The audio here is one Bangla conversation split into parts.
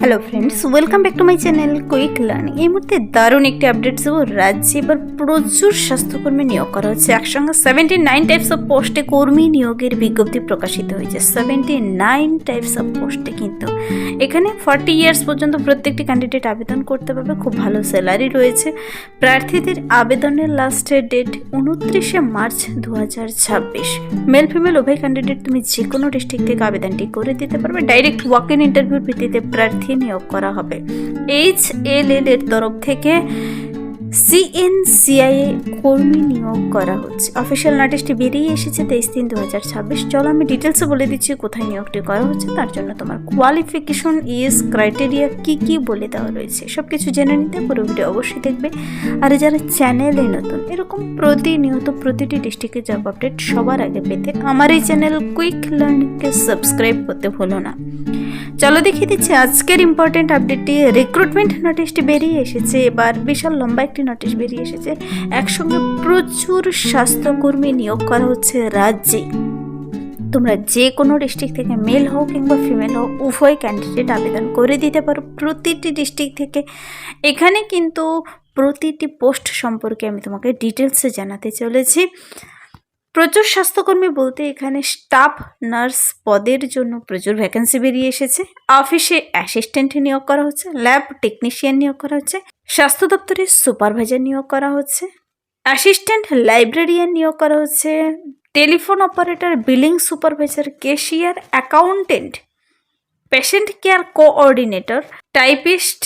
Hello friends, welcome back to my channel quick learning. এই মুহূর্তে দারুণ একটি আপডেট দেবো। রাজ্যে এবার প্রচুর স্বাস্থ্যকর্মী নিয়োগ করা হচ্ছে। একসঙ্গে 79 টাইপস অফ পোস্টে কর্মী নিয়োগের বিজ্ঞপ্তি প্রকাশিত হয়েছে। 79 টাইপস অফ পোস্টে কিন্তু এখানে 40 ইয়ার্স পর্যন্ত প্রত্যেকটি ক্যান্ডিডেট আবেদন করতে পারবে। খুব ভালো স্যালারি রয়েছে। প্রার্থীদের আবেদনের লাস্টের ডেট 29শে মার্চ 2026। মেল ফিমেল উভয় ক্যান্ডিডেট তুমি যে কোনো ডিস্ট্রিক্ট থেকে আবেদনটি করে দিতে পারবে। ডাইরেক্ট ওয়াক ইন ইন্টারভিউর ভিত্তিতে প্রার্থী নিয়োগ করা হবে। HLL এর তরফ থেকে CNCI কর্মী নিয়োগ করা হচ্ছে। অফিসিয়াল নোটিশটি বেরিয়ে এসেছে 23/3/2026। চলো আমি ডিটেলসে বলে দিচ্ছি কোথায় নিয়োগটি করা হচ্ছে। তার জন্য তোমার কোয়ালিফিকেশন, এজ, ক্রাইটেরিয়া কি বলে দেওয়া রয়েছে সব কিছু জেনে নিতে পুরো ভিডিও অবশ্যই দেখবে। আর যারা চ্যানেলে নতুন এরকম প্রতিনিয়ত প্রতিটি ডিস্ট্রিক্টের জব আপডেট সবার আগে পেতে আমার এই চ্যানেল কুইক লার্নিংকে সাবস্ক্রাইব করতে ভুলো না। চলো দেখিয়ে দিচ্ছি আজকের ইম্পর্টেন্ট আপডেটটি। রিক্রুটমেন্ট নোটিশটি বেরিয়ে এসেছে। এবার বিশাল লম্বা একটি নোটিশ বেরিয়ে এসেছে। একসঙ্গে প্রচুর স্বাস্থ্যকর্মী নিয়োগ করা হচ্ছে রাজ্যে। তোমরা যে কোনো ডিস্ট্রিক্ট থেকে মেল হও কিংবা ফিমেল হও উভয় ক্যান্ডিডেট আবেদন করে দিতে পারো প্রতিটি ডিস্ট্রিক্ট থেকে। এখানে কিন্তু প্রতিটি পোস্ট সম্পর্কে আমি তোমাকে ডিটেলসে জানাতে চলেছি। প্রচুর স্বাস্থ্যকর্মী বলতে এখানে স্টাফ নার্স পদের জন্য প্রচুর ভ্যাকেন্সি বেরিয়ে এসেছে। অফিসে অ্যাসিস্ট্যান্ট নিয়োগ করা হচ্ছে, ল্যাব টেকনিশিয়ান নিয়োগ করা হচ্ছে, স্বাস্থ্য দপ্তরে সুপারভাইজার নিয়োগ করা হচ্ছে, অ্যাসিস্ট্যান্ট লাইব্রেরিয়ান নিয়োগ করা হচ্ছে, telephone operator, billing supervisor, cashier, accountant, patient care coordinator, typist,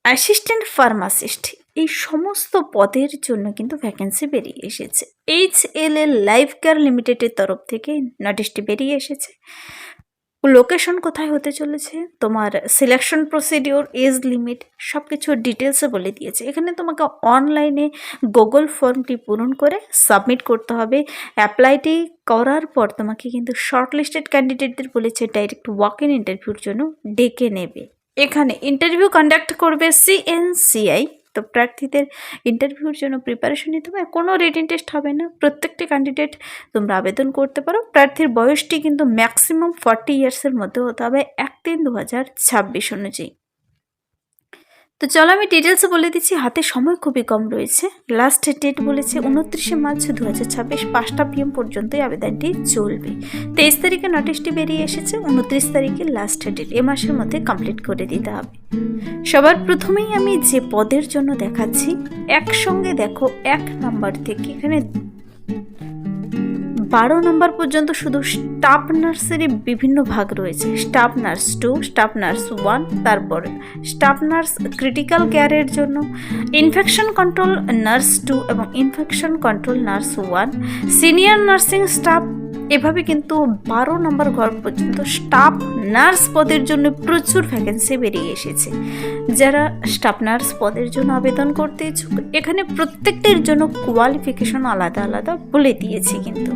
assistant pharmacist, এই সমস্ত পদের জন্য কিন্তু ভ্যাকেন্সি বেরিয়ে এসেছে। HLL লাইফ কেয়ার লিমিটেডের তরফ থেকে নোটিশটি বেরিয়ে এসেছে। লোকেশন কোথায় হতে চলেছে, তোমার সিলেকশন প্রসিডিওর, এজ লিমিট সব কিছু ডিটেলসে বলে দিয়েছে। এখানে তোমাকে অনলাইনে গুগল ফর্মটি পূরণ করে সাবমিট করতে হবে। অ্যাপ্লাইটি করার পর তোমাকে কিন্তু শর্ট লিস্টেড ক্যান্ডিডেটদের বলেছে ডাইরেক্ট ওয়াক ইন ইন্টারভিউর জন্য ডেকে নেবে। এখানে ইন্টারভিউ কন্ডাক্ট করবে CNCI। তো প্রার্থীদের ইন্টারভিউর জন্য প্রিপারেশন নিতে হবে। কোনো রিটেন টেস্ট হবে না। প্রত্যেকটি ক্যান্ডিডেট তোমরা আবেদন করতে পারো। প্রার্থীর বয়সটি কিন্তু ম্যাক্সিমাম 40 ইয়ার্সের মধ্যে হতে হবে 1/3/2026 অনুযায়ী। তো চলো আমি ডিটেলসে বলে দিচ্ছি। হাতে সময় খুবই কম রয়েছে। লাস্ট ডেট বলেছে 29শে মার্চ 2026, 5টা PM পর্যন্তই আবেদনটি চলবে। 23 তারিখে নোটিশটি বেরিয়ে এসেছে। 29 তারিখে লাস্ট ডেট। এ মাসের মধ্যে কমপ্লিট করে দিতে হবে। সবার প্রথমেই আমি যে পদের জন্য দেখাচ্ছি, একসঙ্গে দেখো 1 নাম্বার থেকে এখানে 12 নম্বর পর্যন্ত শুধু স্টাফ নার্সেরই বিভিন্ন ভাগ রয়েছে। স্টাফ নার্স 2, স্টাফ নার্স 1, তারপর স্টাফ নার্স ক্রিটিক্যাল কেয়ারের জন্য, ইনফেকশন কন্ট্রোল নার্স 2 এবং infection control nurse 1, senior nursing staff. এভাবে কিন্তু 12 নম্বর ঘর পর্যন্ত স্টাফ নার্স পদের জন্য প্রচুর ভ্যাকেন্সি বেরিয়ে এসেছে। যারা স্টাফ নার্স পদের জন্য আবেদন করতে ইচ্ছুক, এখানে প্রত্যেকটির জন্য কোয়ালিফিকেশন আলাদা আলাদা বলে দিয়েছি। কিন্তু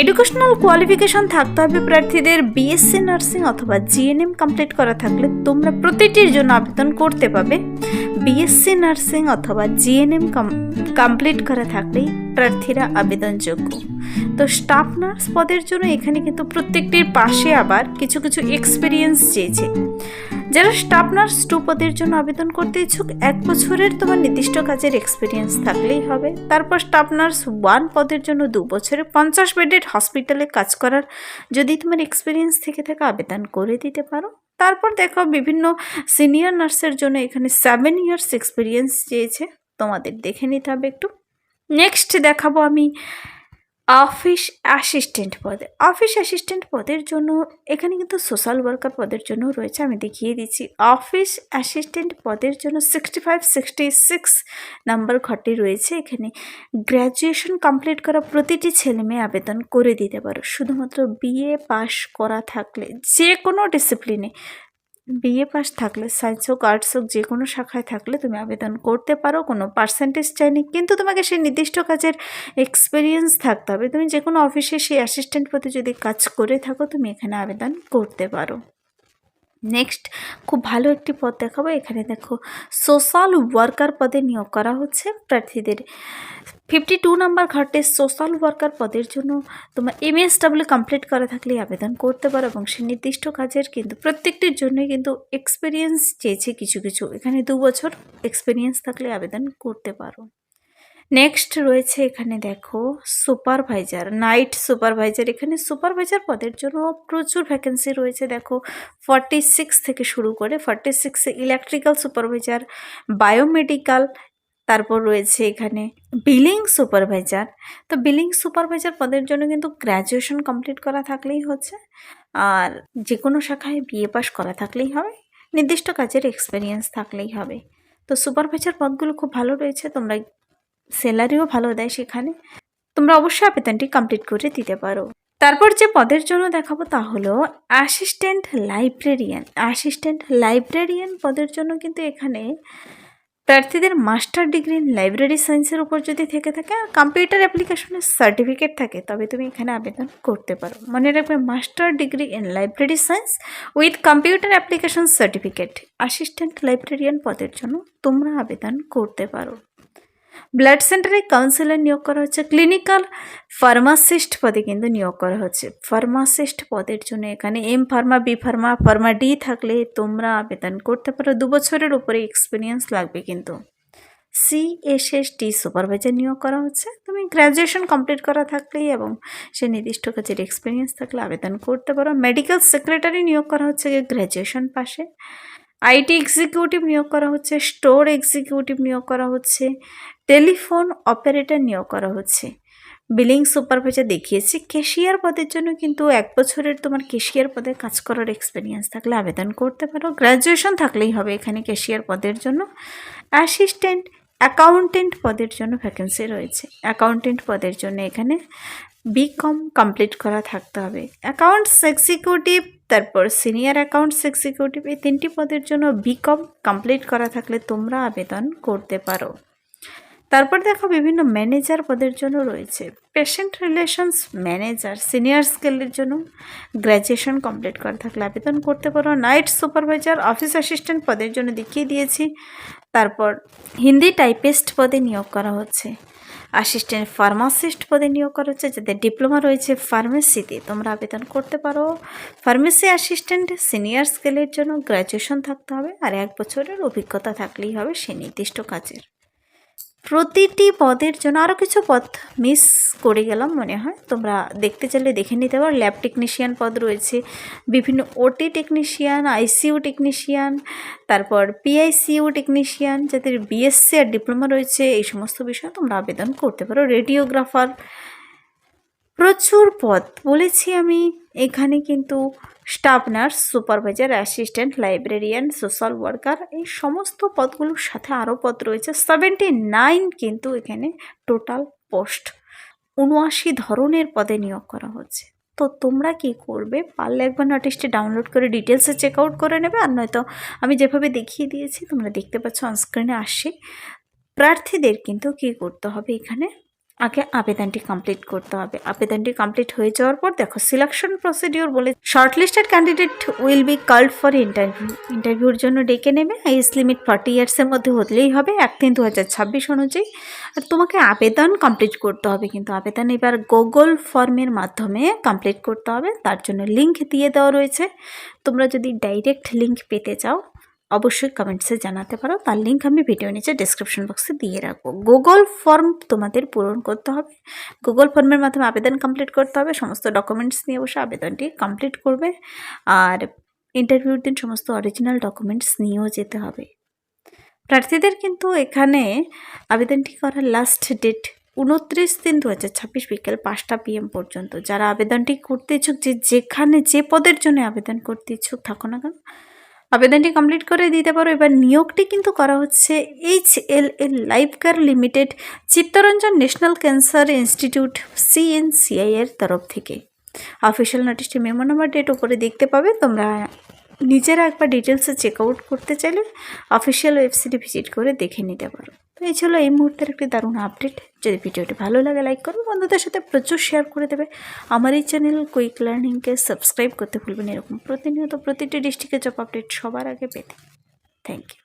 এডুকেশনাল কোয়ালিফিকেশন থাকতে হবে প্রার্থীদের BSc নার্সিং অথবা GNM কমপ্লিট করা থাকলে তোমরা প্রতিটির জন্য আবেদন করতে পাবে। BSc নার্সিং অথবা GNM কমপ্লিট করা থাকলেই প্রার্থীরা আবেদনযোগ্য। তো স্টাফ নার্স পদের জন্য এখানে কিন্তু প্রত্যেকটির পাশে আবার কিছু কিছু এক্সপিরিয়েন্স চেয়েছে। যারা স্টাফ নার্স 2 পদের জন্য আবেদন করতে ইচ্ছুক, 1 বছরের তোমার নির্দিষ্ট কাজের এক্সপিরিয়েন্স থাকলেই হবে। তারপর স্টাফ নার্স 1 পদের জন্য 2 বছরের 50 বেডেড হসপিটালে কাজ করার যদি তোমার এক্সপিরিয়েন্স থেকে থাকে আবেদন করে দিতে পারো। তারপর দেখো বিভিন্ন সিনিয়র নার্সের জন্য এখানে 7 ইয়ার্স এক্সপিরিয়েন্স চেয়েছে, তোমাদের দেখে নিতে হবে একটু। নেক্সট দেখাবো আমি অফিস অ্যাসিস্ট্যান্ট পদে। অফিস অ্যাসিস্ট্যান্ট পদের জন্য এখানে কিন্তু সোশ্যাল ওয়ার্কার পদের জন্য রয়েছে। আমি দেখিয়ে দিচ্ছি। অফিস অ্যাসিস্ট্যান্ট পদের জন্য 65-66 নাম্বার ঘরটি রয়েছে। এখানে গ্র্যাজুয়েশন কমপ্লিট করা প্রতিটি ছেলে মেয়ে আবেদন করে দিতে পারো। শুধুমাত্র BA পাস করা থাকলে, যে কোনো ডিসিপ্লিনে BA পাস থাকলে, সায়েন্স হোক আর্টস হোক যে কোনো শাখায় থাকলে তুমি আবেদন করতে পারো। কোনো পার্সেন্টেজ চাইনি, কিন্তু তোমাকে সেই নির্দিষ্ট কাজের এক্সপিরিয়েন্স থাকতে হবে। তুমি যে কোনো অফিসে সেই অ্যাসিস্ট্যান্ট পদে যদি কাজ করে থাকো তুমি এখানে আবেদন করতে পারো। নেক্সট খুব ভালো একটি পদ দেখাবো। এখানে দেখো সোশ্যাল ওয়ার্কার পদে নিয়োগ করা হচ্ছে প্রার্থীদের। 52 নাম্বার ঘাটে সোশ্যাল ওয়ার্কার পদের জন্য তোমার MSW কমপ্লিট করা থাকলেই আবেদন করতে পারো এবং সে নির্দিষ্ট কাজের কিন্তু প্রত্যেকটির জন্যই কিন্তু এক্সপিরিয়েন্স চেয়েছে কিছু কিছু। এখানে 2 বছর এক্সপিরিয়েন্স থাকলে আবেদন করতে পারো। নেক্সট রয়েছে এখানে দেখো সুপারভাইজার, নাইট সুপারভাইজার। এখানে সুপারভাইজার পদের জন্য প্রচুর ভ্যাকেন্সি রয়েছে। দেখো 46 থেকে শুরু করে 46-এ ইলেকট্রিক্যাল সুপারভাইজার, বায়োমেডিক্যাল, তারপর রয়েছে এখানে বিলিং সুপারভাইজার। তো বিলিং সুপারভাইজার পদের জন্য কিন্তু গ্র্যাজুয়েশন কমপ্লিট করা থাকলেই হচ্ছে, আর যে কোনো শাখায় BA পাস করা থাকলেই হবে, নির্দিষ্ট কাজের এক্সপিরিয়েন্স থাকলেই হবে। তো সুপারভাইজার পদগুলো খুব ভালো রয়েছে, তোমরা স্যালারিও ভালো দেয় সেখানে, তোমরা অবশ্যই আবেদনটি কমপ্লিট করে দিতে পারো। তারপর যে পদের জন্য দেখাবো তা হলো অ্যাসিস্ট্যান্ট লাইব্রেরিয়ান। অ্যাসিস্ট্যান্ট লাইব্রেরিয়ান পদের জন্য কিন্তু এখানে প্রার্থীদের মাস্টার ডিগ্রি ইন লাইব্রেরি সায়েন্সের উপর যদি থেকে থাকে আর কম্পিউটার অ্যাপ্লিকেশনের সার্টিফিকেট থাকে তবে তুমি এখানে আবেদন করতে পারো। মনে রাখবে master degree in library science with computer application certificate assistant librarian পদের জন্য তোমরা আবেদন করতে পারো। ব্লাড সেন্টারে কাউন্সিলর নিয়োগ করা হচ্ছে। ক্লিনিক্যাল ফার্মাসিস্ট পদে কিন্তু নিয়োগ করা হচ্ছে। ফার্মাসিস্ট পদের জন্য এখানে M Pharma, B Pharma, Pharma D থাকলে তোমরা আবেদন করতে পারো। 2 বছরের উপরে এক্সপিরিয়েন্স লাগবে কিন্তু। CSSD সুপারভাইজার নিয়োগ করা হচ্ছে। তুমি গ্র্যাজুয়েশন কমপ্লিট করা থাকলেই এবং সে নির্দিষ্ট কাজের এক্সপিরিয়েন্স থাকলে আবেদন করতে পারো। মেডিকেল সেক্রেটারি নিয়োগ করা হচ্ছে গ্র্যাজুয়েশন পাশে। IT এক্সিকিউটিভ নিয়োগ করা হচ্ছে। স্টোর এক্সিকিউটিভ নিয়োগ করা হচ্ছে। টেলিফোন অপারেটর নিয়োগ করা হচ্ছে। বিলিং সুপারভাইজার দেখিয়েছি। ক্যাশিয়ার পদের জন্য কিন্তু 1 বছরের তোমার ক্যাশিয়ার পদে কাজ করার এক্সপিরিয়েন্স থাকলে আবেদন করতে পারো। গ্র্যাজুয়েশন থাকলেই হবে এখানে ক্যাশিয়ার পদের জন্য। অ্যাসিস্ট্যান্ট অ্যাকাউন্টেন্ট পদের জন্য ভ্যাকেন্সি রয়েছে। অ্যাকাউন্টেন্ট পদের জন্য এখানে BCom কমপ্লিট করা থাকতে হবে। অ্যাকাউন্টস এক্সিকিউটিভ, তারপর সিনিয়র অ্যাকাউন্টস এক্সিকিউটিভ, এই 3টি পদের জন্য BCom কমপ্লিট করা থাকলে তোমরা আবেদন করতে পারো। তারপর দেখো বিভিন্ন ম্যানেজার পদের জন্য রয়েছে। পেশেন্ট রিলেশনস ম্যানেজার সিনিয়র স্কেলের জন্য গ্র্যাজুয়েশন কমপ্লিট করা থাকলে আবেদন করতে পারো। নাইট সুপারভাইজার অফিস অ্যাসিস্ট্যান্ট পদের জন্য দেখিয়ে দিয়েছি। তারপর হিন্দি টাইপিস্ট পদে নিয়োগ করা হচ্ছে। অ্যাসিস্ট্যান্ট ফার্মাসিস্ট পদে নিয়োগ করা হচ্ছে। যাদের ডিপ্লোমা রয়েছে ফার্মেসিতে তোমরা আবেদন করতে পারো। ফার্মেসি অ্যাসিস্ট্যান্ট সিনিয়র স্কেলের জন্য গ্র্যাজুয়েশন থাকতে হবে আর 1 বছরের অভিজ্ঞতা থাকলেই হবে সে নির্দিষ্ট কাজের। প্রতিটি পদের জন্য আরও কিছু পদ মিস করে গেলাম মনে হয়, তোমরা দেখতে চাইলে দেখে নিতে পারো। ল্যাব টেকনিশিয়ান পদ রয়েছে, বিভিন্ন OT টেকনিশিয়ান, ICU টেকনিশিয়ান, তারপর PICU টেকনিশিয়ান, যাদের BSc আর ডিপ্লোমা রয়েছে এই সমস্ত বিষয়ে তোমরা আবেদন করতে পারো। রেডিওগ্রাফার, প্রচুর পদ বলেছি আমি এখানে কিন্তু। Staff nurse, supervisor, assistant librarian, social worker, এই সমস্ত পদগুলোর সাথে আরও পদ রয়েছে। 79 কিন্তু এখানে টোটাল পোস্ট। 79 ধরনের পদে নিয়োগ করা হচ্ছে। তো তোমরা কি করবে, পারলে একবার নোটিশটি ডাউনলোড করে ডিটেলসে চেক আউট করে নেবে, আর নয়তো আমি যেভাবে দেখিয়ে দিয়েছি তোমরা দেখতে পাচ্ছ অনস্ক্রিনে আসছে। প্রার্থীদের কিন্তু কি করতে হবে, এখানে আগে আবেদনটি কমপ্লিট করতে হবে। আবেদনটি কমপ্লিট হয়ে যাওয়ার পর দেখো সিলেকশন প্রসিডিওর বলে shortlisted candidate will be called for interview. ইন্টারভিউর জন্য ডেকে নেবে। এজ লিমিট 40 ইয়ার্সের মধ্যে হলেই হবে 1/3/2026 অনুযায়ী। আর তোমাকে আবেদন কমপ্লিট করতে হবে, কিন্তু আবেদন এবার গুগল ফর্মের মাধ্যমে কমপ্লিট করতে হবে। তার জন্য লিঙ্ক দিয়ে দেওয়া রয়েছে। তোমরা যদি ডাইরেক্ট লিঙ্ক পেতে চাও অবশ্যই কমেন্টসে জানাতে পারো, তার লিঙ্ক আমি ভিডিও নিচে ডেসক্রিপশন বক্সে দিয়ে রাখবো। গুগল ফর্ম তোমাদের পূরণ করতে হবে। গুগল ফর্মের মাধ্যমে আবেদন কমপ্লিট করতে হবে। সমস্ত ডকুমেন্টস নিয়ে বসে আবেদনটি কমপ্লিট করবে, আর ইন্টারভিউর দিন সমস্ত অরিজিনাল ডকুমেন্টস নিয়েও যেতে হবে। প্রার্থীদের কিন্তু এখানে আবেদনটি করার লাস্ট ডেট 29/3/2026 বিকেল 5টা PM পর্যন্ত। যারা আবেদনটি করতে ইচ্ছুক, যেখানে যে পদের জন্য আবেদন করতে ইচ্ছুক থাকো না কেন, আবেদনটি কমপ্লিট করে দিতে পারো। এবার নিয়োগটি কিন্তু করা হচ্ছে HLL Lifecare Limited, Chittaranjan National Cancer Institute CNCI এর তরফ থেকে। অফিসিয়াল নোটিশটি মেমো নাম্বার ডেট ওপরে দেখতে পাবে। তোমরা নিজেরা একবার ডিটেলসে চেক আউট করতে চাইলে অফিসিয়াল ওয়েবসাইটে ভিজিট করে দেখে নিতে পারো। তো এই ছিল এই মুহূর্তের একটি দারুণ আপডেট। যদি ভিডিওটি ভালো লাগে লাইক করবে, বন্ধুদের সাথে প্রচুর শেয়ার করে দেবে। আমার এই চ্যানেল কুইক লার্নিংকে সাবস্ক্রাইব করতে ভুলবেন এরকম প্রতিনিয়ত প্রতিটি ডিস্ট্রিক্টের জব আপডেট সবার আগে পেতে। Thank you.